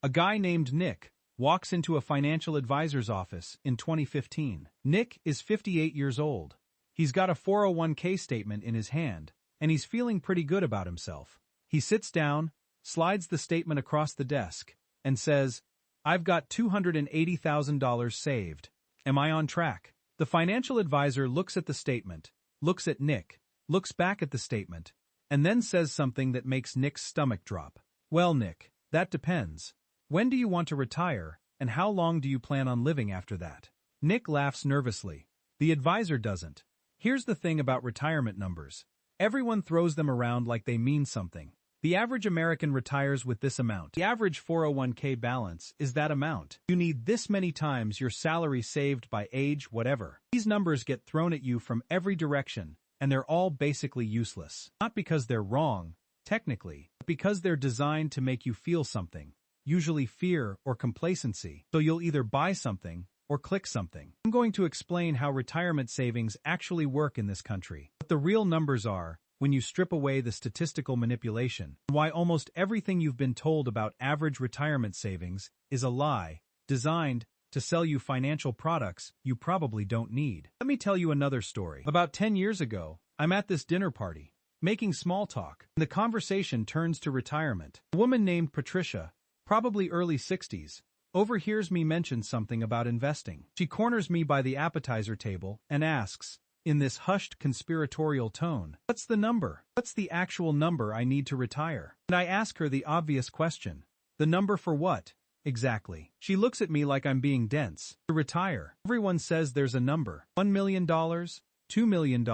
A guy named Nick walks into a financial advisor's office in 2015. Nick is 58 years old. He's got a 401k statement in his hand, and he's feeling pretty good about himself. He sits down, slides the statement across the desk, and says, "I've got $280,000 saved. Am I on track?" The financial advisor looks at the statement, looks at Nick, looks back at the statement, and then says something that makes Nick's stomach drop. "Well, Nick, that depends. When do you want to retire, and how long do you plan on living after that?" Nick laughs nervously. The advisor doesn't. Here's the thing about retirement numbers. Everyone throws them around like they mean something. The average American retires with this amount. The average 401k balance is that amount. You need this many times your salary saved by age whatever. These numbers get thrown at you from every direction, and they're all basically useless. Not because they're wrong, technically, but because they're designed to make you feel something, usually fear or complacency, so you'll either buy something or click something. I'm going to explain how retirement savings actually work in this country, what the real numbers are when you strip away the statistical manipulation, and why almost everything you've been told about average retirement savings is a lie, designed to sell you financial products you probably don't need. Let me tell you another story. About 10 years ago, I'm at this dinner party, making small talk, and the conversation turns to retirement. A woman named Patricia, probably early 60s, overhears me mention something about investing. She corners me by the appetizer table and asks, in this hushed conspiratorial tone, "What's the number? What's the actual number I need to retire?" And I ask her the obvious question. The number for what? Exactly. She looks at me like I'm being dense. To retire. Everyone says there's a number. $1 million? $2 million?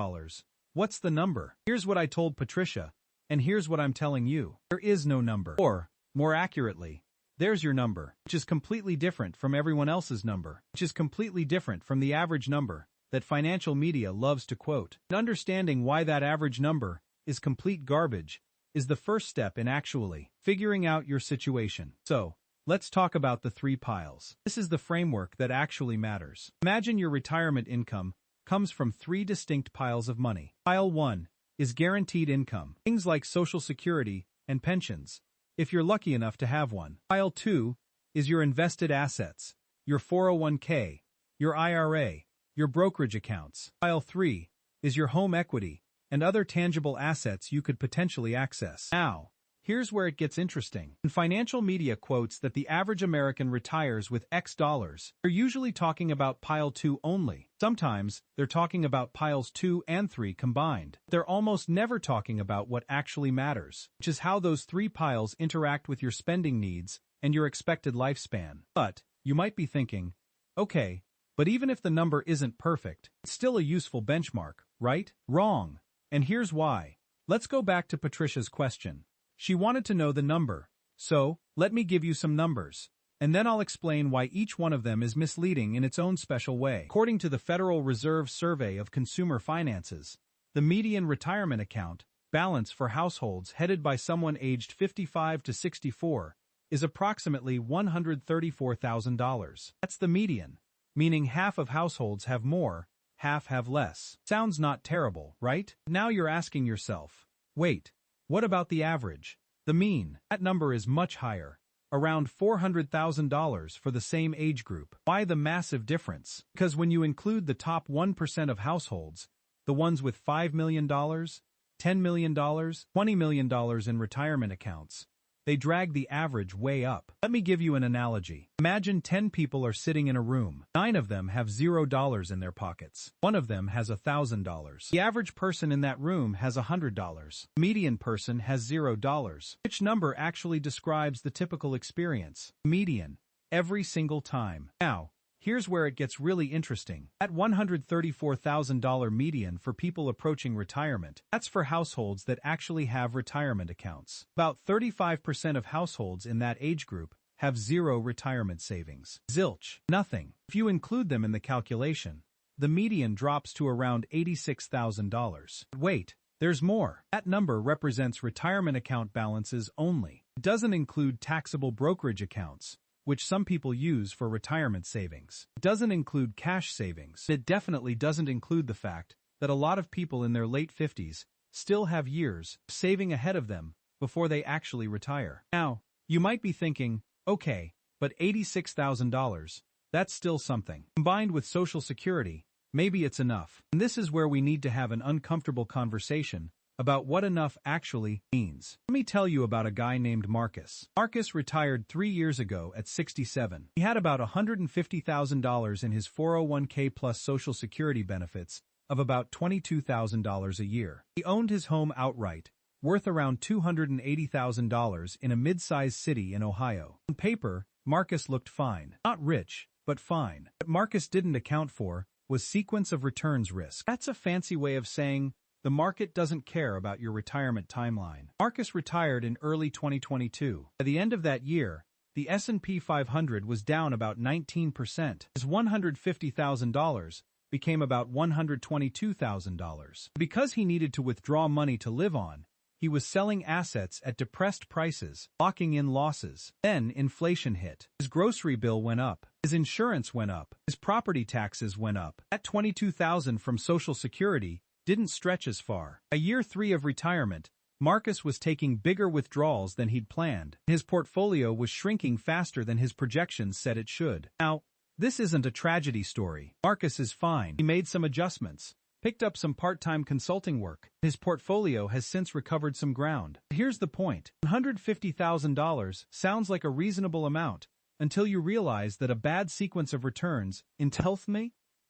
What's the number? Here's what I told Patricia, and here's what I'm telling you. There is no number. Or, more accurately, there's your number, which is completely different from everyone else's number, which is completely different from the average number that financial media loves to quote. And understanding why that average number is complete garbage is the first step in actually figuring out your situation. So, let's talk about the 3 piles. This is the framework that actually matters. Imagine your retirement income comes from 3 distinct piles of money. Pile 1 is guaranteed income, things like Social Security and pensions, if you're lucky enough to have one. Pile 2 is your invested assets, your 401k, your IRA, your brokerage accounts. Pile 3 is your home equity and other tangible assets you could potentially access. Now, here's where it gets interesting. When financial media quotes that the average American retires with X dollars, they're usually talking about pile 2 only. Sometimes, they're talking about piles 2 and 3 combined. They're almost never talking about what actually matters, which is how those 3 piles interact with your spending needs and your expected lifespan. But, you might be thinking, okay, but even if the number isn't perfect, it's still a useful benchmark, right? Wrong. And here's why. Let's go back to Patricia's question. She wanted to know the number, so let me give you some numbers, and then I'll explain why each one of them is misleading in its own special way. According to the Federal Reserve Survey of Consumer Finances, the median retirement account balance for households headed by someone aged 55 to 64 is approximately $134,000. That's the median, meaning half of households have more, half have less. Sounds not terrible, right? Now you're asking yourself, wait, what about the average? The mean? That number is much higher, around $400,000 for the same age group. Why the massive difference? Because when you include the top 1% of households, the ones with $5 million, $10 million, $20 million in retirement accounts, they drag the average way up. Let me give you an analogy. Imagine 10 people are sitting in a room. 9 of them have $0 in their pockets. 1 of them has $1,000. The average person in that room has $100. The median person has $0. Which number actually describes the typical experience? Median. Every single time. Now, here's where it gets really interesting. At $134,000 median for people approaching retirement, that's for households that actually have retirement accounts. About 35% of households in that age group have 0 retirement savings. Zilch. Nothing. If you include them in the calculation, the median drops to around $86,000. Wait, there's more. That number represents retirement account balances only. It doesn't include taxable brokerage accounts, which some people use for retirement savings. It doesn't include cash savings. It definitely doesn't include the fact that a lot of people in their late 50s still have years of saving ahead of them before they actually retire. Now, you might be thinking, Okay, but $86,000, that's still something. Combined with Social Security, maybe it's enough. And this is where we need to have an uncomfortable conversation about what enough actually means. Let me tell you about a guy named Marcus. Marcus retired 3 years ago at 67. He had about $150,000 in his 401k plus Social Security benefits of about $22,000 a year. He owned his home outright, worth around $280,000 in a mid-sized city in Ohio. On paper, Marcus looked fine. Not rich, but fine. What Marcus didn't account for was sequence of returns risk. That's a fancy way of saying the market doesn't care about your retirement timeline. Marcus retired in early 2022. By the end of that year, the S&P 500 was down about 19%. His $150,000 became about $122,000. Because he needed to withdraw money to live on, he was selling assets at depressed prices, locking in losses. Then inflation hit. His grocery bill went up. His insurance went up. His property taxes went up. That $22,000 from Social Security didn't stretch as far. By year 3 of retirement, Marcus was taking bigger withdrawals than he'd planned. His portfolio was shrinking faster than his projections said it should. Now, this isn't a tragedy story. Marcus is fine. He made some adjustments, picked up some part-time consulting work. His portfolio has since recovered some ground. Here's the point. $150,000 sounds like a reasonable amount until you realize that a bad sequence of returns in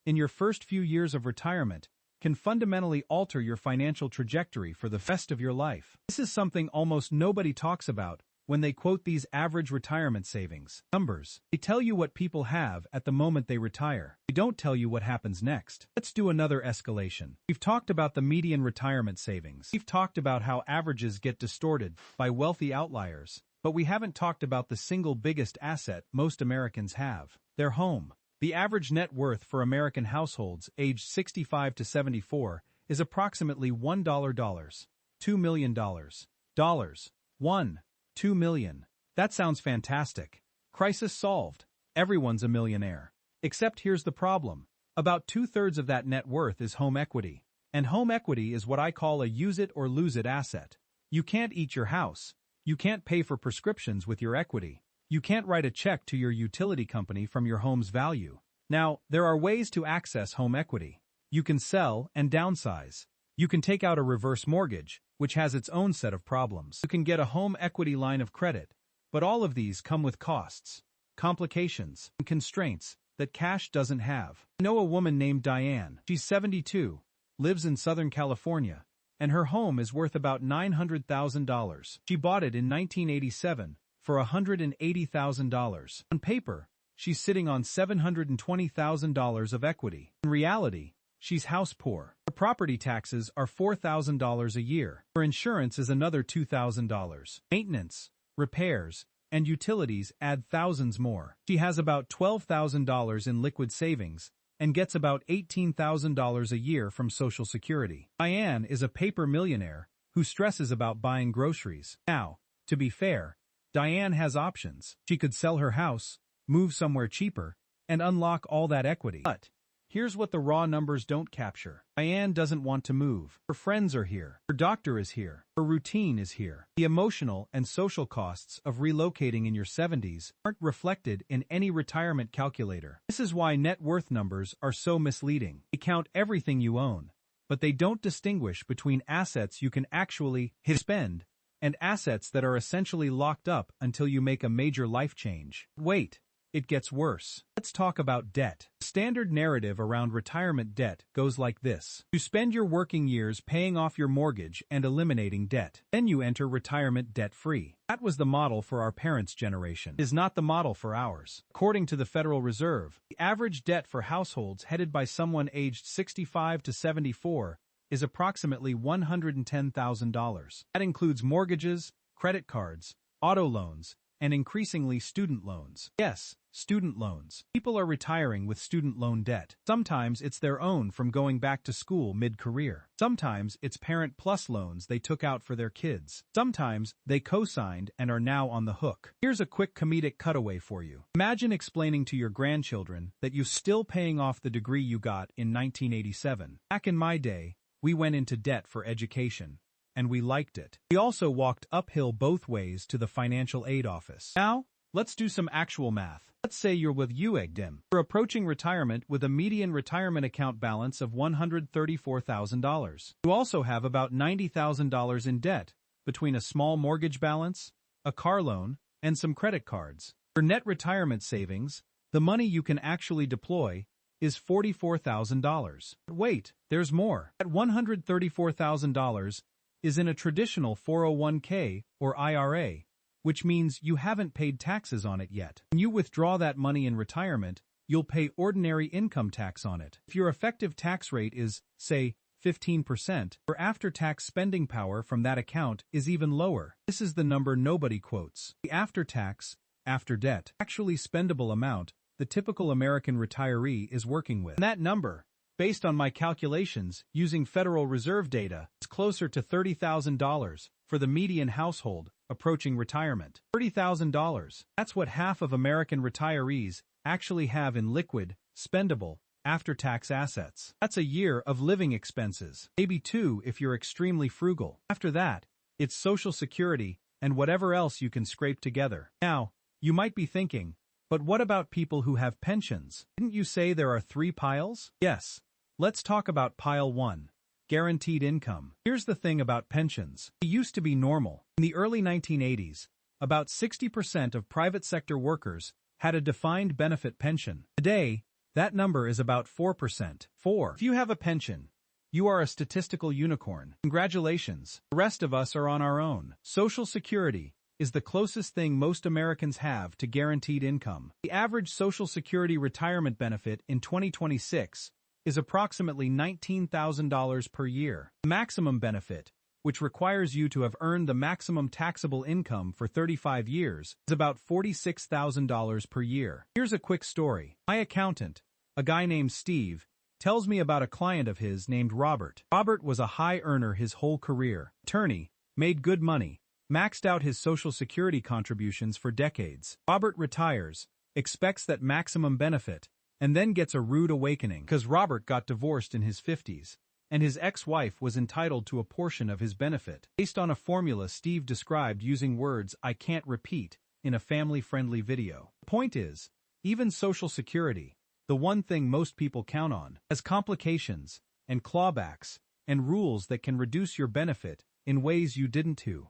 your first few years of retirement can fundamentally alter your financial trajectory for the rest of your life. This is something almost nobody talks about when they quote these average retirement savings numbers. They tell you what people have at the moment they retire. They don't tell you what happens next. Let's do another escalation. We've talked about the median retirement savings. We've talked about how averages get distorted by wealthy outliers. But we haven't talked about the single biggest asset most Americans have: their home. The average net worth for American households aged 65 to 74 is approximately $1 $2 million. $2 million. That sounds fantastic. Crisis solved. Everyone's a millionaire. Except here's the problem. About 2/3 of that net worth is home equity. And home equity is what I call a use-it-or-lose-it asset. You can't eat your house. You can't pay for prescriptions with your equity. You can't write a check to your utility company from your home's value. Now, there are ways to access home equity. You can sell and downsize. You can take out a reverse mortgage, which has its own set of problems. You can get a home equity line of credit. But all of these come with costs, complications, and constraints that cash doesn't have. I know a woman named Diane. She's 72, lives in Southern California, and her home is worth about $900,000. She bought it in 1987 for $180,000. On paper, she's sitting on $720,000 of equity. In reality, she's house poor. Her property taxes are $4,000 a year. Her insurance is another $2,000. Maintenance, repairs, and utilities add thousands more. She has about $12,000 in liquid savings and gets about $18,000 a year from Social Security. Diane is a paper millionaire who stresses about buying groceries. Now, to be fair, Diane has options. She could sell her house, move somewhere cheaper, and unlock all that equity. But here's what the raw numbers don't capture. Diane doesn't want to move. Her friends are here. Her doctor is here. Her routine is here. The emotional and social costs of relocating in your 70s aren't reflected in any retirement calculator. This is why net worth numbers are so misleading. They count everything you own, but they don't distinguish between assets you can actually spend and assets that are essentially locked up until you make a major life change. Wait, it gets worse. Let's talk about debt. The standard narrative around retirement debt goes like this. You spend your working years paying off your mortgage and eliminating debt. Then you enter retirement debt-free. That was the model for our parents' generation. It is not the model for ours. According to the Federal Reserve, the average debt for households headed by someone aged 65 to 74 is approximately $110,000. That includes mortgages, credit cards, auto loans, and increasingly student loans. Yes, student loans. People are retiring with student loan debt. Sometimes it's their own from going back to school mid-career. Sometimes it's Parent Plus loans they took out for their kids. Sometimes they co-signed and are now on the hook. Here's a quick comedic cutaway for you. Imagine explaining to your grandchildren that you're still paying off the degree you got in 1987. Back in my day, we went into debt for education, and we liked it. We also walked uphill both ways to the financial aid office. Now, Let's do some actual math. Let's say you're with UEGDIM. You're approaching retirement with a median retirement account balance of $134,000. You also have about $90,000 in debt, between a small mortgage balance, a car loan, and some credit cards. Your net retirement savings, the money you can actually deploy, is $44,000. Wait, there's more. That $134,000 is in a traditional 401k or IRA, which means you haven't paid taxes on it yet. When you withdraw that money in retirement, you'll pay ordinary income tax on it. If your effective tax rate is, say, 15%, your after-tax spending power from that account is even lower. This is the number nobody quotes. The after-tax, after-debt, actually spendable amount the typical American retiree is working with. And that number, based on my calculations using Federal Reserve data, is closer to $30,000 for the median household approaching retirement. $30,000. That's what half of American retirees actually have in liquid, spendable, after-tax assets. That's a year of living expenses. Maybe two if you're extremely frugal. After that, it's Social Security and whatever else you can scrape together. Now, you might be thinking, but what about people who have pensions? Didn't you say there are 3 piles? Yes. Let's talk about pile 1. Guaranteed income. Here's the thing about pensions. They used to be normal. In the early 1980s, about 60% of private sector workers had a defined benefit pension. Today, that number is about 4%. If you have a pension, you are a statistical unicorn. Congratulations. The rest of us are on our own. Social Security is the closest thing most Americans have to guaranteed income. The average Social Security retirement benefit in 2026 is approximately $19,000 per year. The maximum benefit, which requires you to have earned the maximum taxable income for 35 years, is about $46,000 per year. Here's a quick story. My accountant, a guy named Steve, tells me about a client of his named Robert. Robert was a high earner his whole career. Attorney, made good money, maxed out his Social Security contributions for decades. Robert retires, expects that maximum benefit, and then gets a rude awakening because Robert got divorced in his 50s, and his ex-wife was entitled to a portion of his benefit. Based on a formula Steve described using words I can't repeat in a family-friendly video. The point is, even Social Security, the one thing most people count on, has complications, and clawbacks, and rules that can reduce your benefit in ways you didn't to.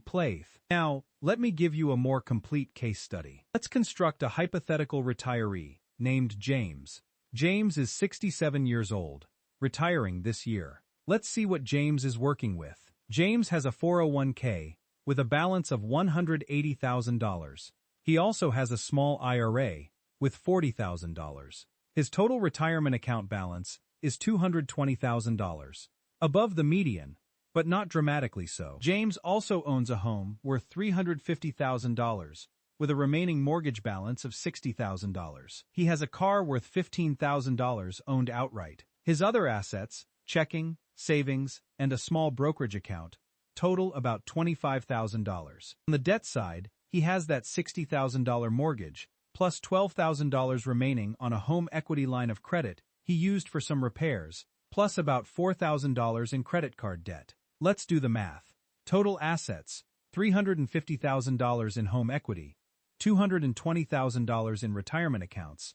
Plath. Now, let me give you a more complete case study. Let's construct a hypothetical retiree named James. James is 67 years old, retiring this year. Let's see what James is working with. James has a 401k with a balance of $180,000. He also has a small IRA with $40,000. His total retirement account balance is $220,000, above the median, but not dramatically so. James also owns a home worth $350,000, with a remaining mortgage balance of $60,000. He has a car worth $15,000 owned outright. His other assets, checking, savings, and a small brokerage account, total about $25,000. On the debt side, he has that $60,000 mortgage, plus $12,000 remaining on a home equity line of credit he used for some repairs, plus about $4,000 in credit card debt. Let's do the math. Total assets, $350,000 in home equity, $220,000 in retirement accounts,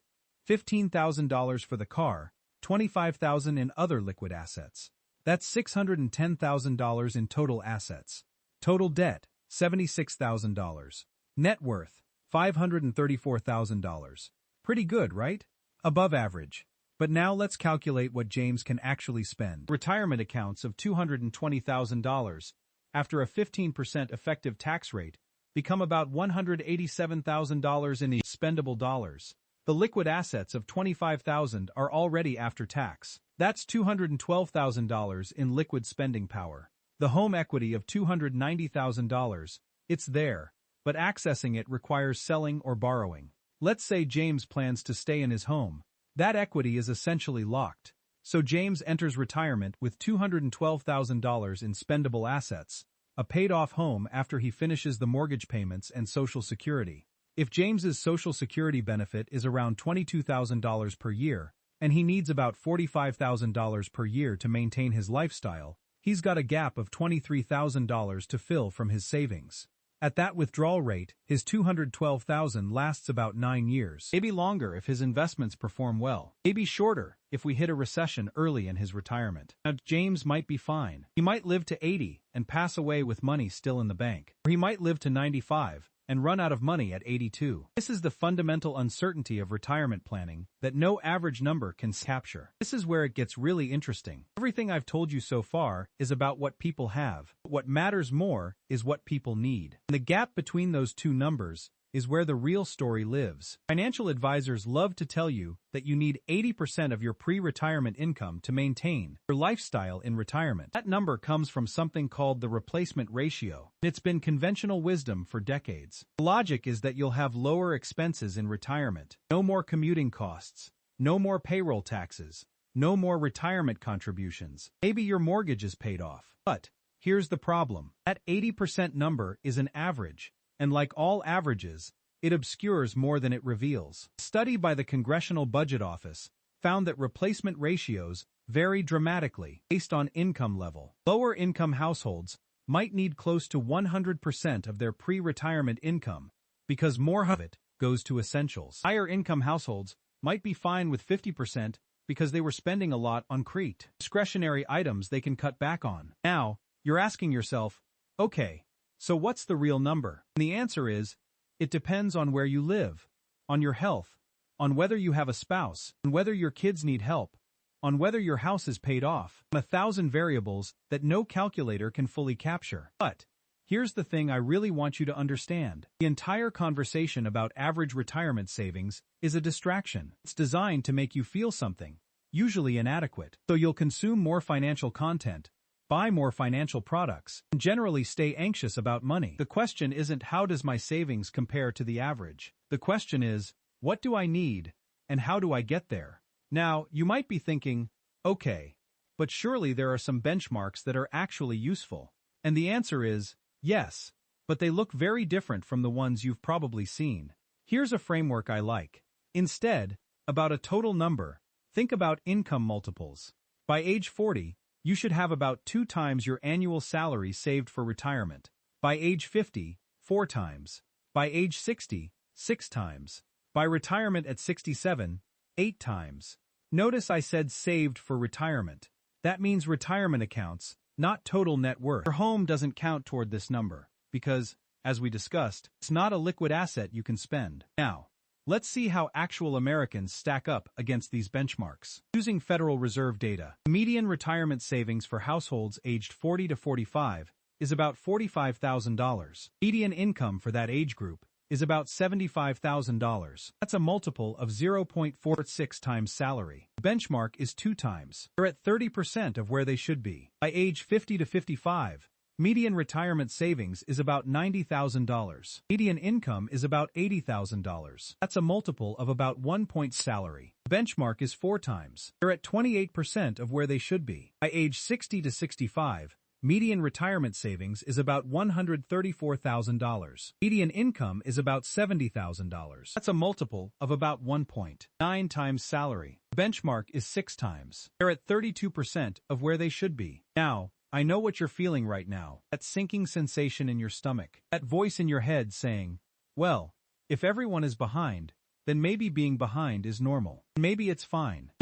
$15,000 for the car, $25,000 in other liquid assets. That's $610,000 in total assets. Total debt, $76,000. Net worth, $534,000. Pretty good, right? Above average. But now let's calculate what James can actually spend. Retirement accounts of $220,000, after a 15% effective tax rate, become about $187,000 in spendable dollars. The liquid assets of $25,000 are already after tax. That's $212,000 in liquid spending power. The home equity of $290,000, it's there, but accessing it requires selling or borrowing. Let's say James plans to stay in his home. That equity is essentially locked. So James enters retirement with $212,000 in spendable assets, a paid-off home after he finishes the mortgage payments and Social Security. If James's Social Security benefit is around $22,000 per year, and he needs about $45,000 per year to maintain his lifestyle, he's got a gap of $23,000 to fill from his savings. At that withdrawal rate, his $212,000 lasts about 9 years. Maybe longer if his investments perform well. Maybe shorter if we hit a recession early in his retirement. Now, James might be fine. He might live to 80 and pass away with money still in the bank. Or he might live to 95 and run out of money at 82. This is the fundamental uncertainty of retirement planning that no average number can capture. This is where it gets really interesting. Everything I've told you so far is about what people have. What matters more is what people need. And the gap between those two numbers is where the real story lives. Financial advisors love to tell you that you need 80% of your pre-retirement income to maintain your lifestyle in retirement. That number comes from something called the replacement ratio. It's been conventional wisdom for decades. The logic is that you'll have lower expenses in retirement, no more commuting costs, no more payroll taxes, no more retirement contributions. Maybe your mortgage is paid off. But here's the problem. That 80% number is an average. And like all averages, it obscures more than it reveals. A study by the Congressional Budget Office found that replacement ratios vary dramatically based on income level. Lower income households might need close to 100% of their pre-retirement income because more of it goes to essentials. Higher income households might be fine with 50% because they were spending a lot on discretionary items they can cut back on. Now, you're asking yourself, okay, so what's the real number? And the answer is, it depends on where you live, on your health, on whether you have a spouse, on whether your kids need help, on whether your house is paid off, 1,000 variables that no calculator can fully capture. But here's the thing I really want you to understand. The entire conversation about average retirement savings is a distraction. It's designed to make you feel something, usually inadequate, so you'll consume more financial content, buy more financial products, and generally stay anxious about money. The question isn't how does my savings compare to the average? The question is, what do I need, and how do I get there? Now, you might be thinking, okay, but surely there are some benchmarks that are actually useful. And the answer is, yes, but they look very different from the ones you've probably seen. Here's a framework I like. Instead, about a total number, think about income multiples. By age 40, you should have about 2 times your annual salary saved for retirement. By age 50, 4 times. By age 60, 6 times. By retirement at 67, 8 times. Notice I said saved for retirement. That means retirement accounts, not total net worth. Your home doesn't count toward this number, because, as we discussed, it's not a liquid asset you can spend. Now, let's see how actual Americans stack up against these benchmarks. Using Federal Reserve data, median retirement savings for households aged 40 to 45 is about $45,000. Median income for that age group is about $75,000. That's a multiple of 0.46 times salary. The benchmark is 2 times. They're at 30% of where they should be. By age 50 to 55, median retirement savings is about $90,000. Median income is about $80,000. That's a multiple of about 1 point salary. The benchmark is 4 times. They're at 28% of where they should be. By age 60 to 65, median retirement savings is about $134,000. Median income is about $70,000. That's a multiple of about 1.9 times salary. The benchmark is 6 times. They're at 32% of where they should be. Now, I know what you're feeling right now, that sinking sensation in your stomach, that voice in your head saying, well, if everyone is behind, then maybe being behind is normal. Maybe it's fine.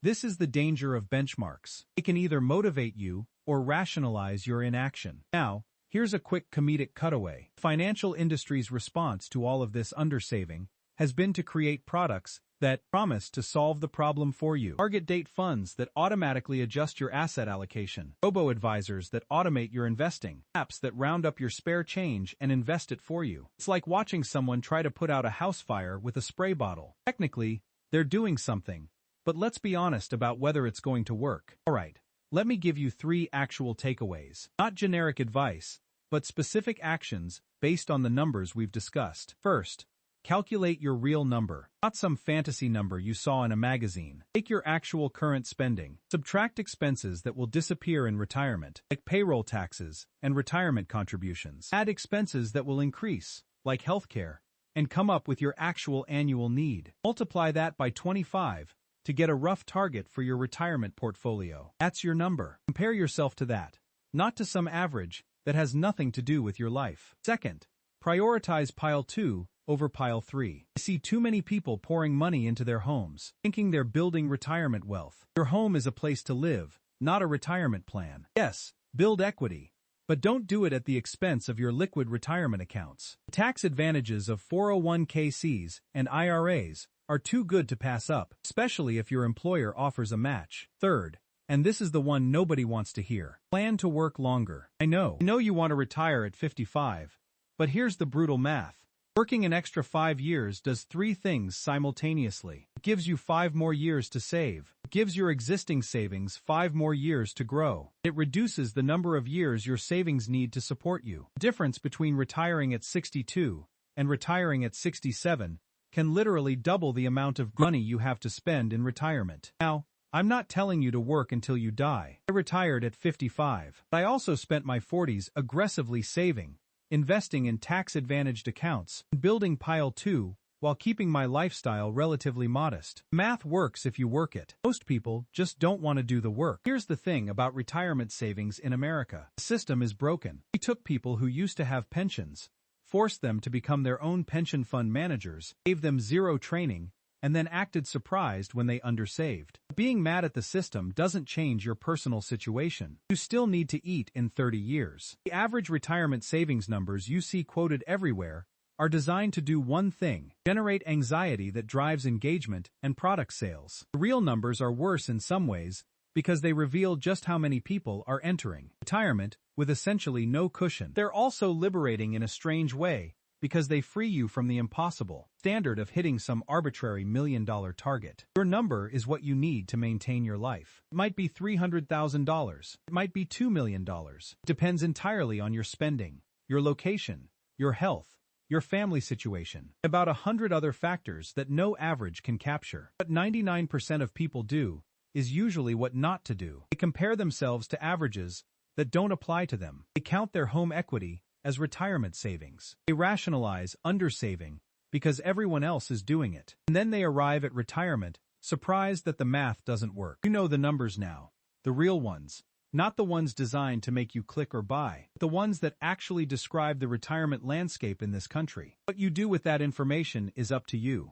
This is the danger of benchmarks. It can either motivate you or rationalize your inaction. Now, here's a quick comedic cutaway. Financial industry's response to all of this undersaving has been to create products that promise to solve the problem for you. Target date funds that automatically adjust your asset allocation. Robo-advisors that automate your investing. Apps that round up your spare change and invest it for you. It's like watching someone try to put out a house fire with a spray bottle. Technically, they're doing something, but let's be honest about whether it's going to work. Alright, let me give you 3 actual takeaways. Not generic advice, but specific actions based on the numbers we've discussed. First, calculate your real number, not some fantasy number you saw in a magazine. Take your actual current spending. Subtract expenses that will disappear in retirement, like payroll taxes and retirement contributions. Add expenses that will increase, like healthcare, and come up with your actual annual need. Multiply that by 25 to get a rough target for your retirement portfolio. That's your number. Compare yourself to that, not to some average, that has nothing to do with your life. Second, prioritize pile 2 over pile 3. I see too many people pouring money into their homes, thinking they're building retirement wealth. Your home is a place to live, not a retirement plan. Yes, build equity, but don't do it at the expense of your liquid retirement accounts. The tax advantages of 401(k)s and IRAs are too good to pass up, especially if your employer offers a match. Third, and this is the one nobody wants to hear, plan to work longer. I know you want to retire at 55, but here's the brutal math. Working an extra 5 years does 3 things simultaneously. It gives you 5 more years to save. It gives your existing savings 5 more years to grow. It reduces the number of years your savings need to support you. The difference between retiring at 62 and retiring at 67 can literally double the amount of money you have to spend in retirement. Now, I'm not telling you to work until you die. I retired at 55, but I also spent my 40s aggressively saving, investing in tax-advantaged accounts, and building pile 2 while keeping my lifestyle relatively modest. Math works if you work it. Most people just don't want to do the work. Here's the thing about retirement savings in America. The system is broken. We took people who used to have pensions, forced them to become their own pension fund managers, gave them zero training, and then acted surprised when they undersaved. Being mad at the system doesn't change your personal situation. You still need to eat in 30 years. The average retirement savings numbers you see quoted everywhere are designed to do one thing: generate anxiety that drives engagement and product sales. The real numbers are worse in some ways because they reveal just how many people are entering retirement with essentially no cushion. They're also liberating in a strange way, because they free you from the impossible standard of hitting some arbitrary $1 million target. Your number is what you need to maintain your life. It might be $300,000. It might be $2 million. It depends entirely on your spending, your location, your health, your family situation, about 100 other factors that no average can capture. What 99% of people do is usually what not to do. They compare themselves to averages that don't apply to them. They count their home equity as retirement savings. They rationalize undersaving because everyone else is doing it. And then they arrive at retirement, surprised that the math doesn't work. You know the numbers now. The real ones. Not the ones designed to make you click or buy. The ones that actually describe the retirement landscape in this country. What you do with that information is up to you.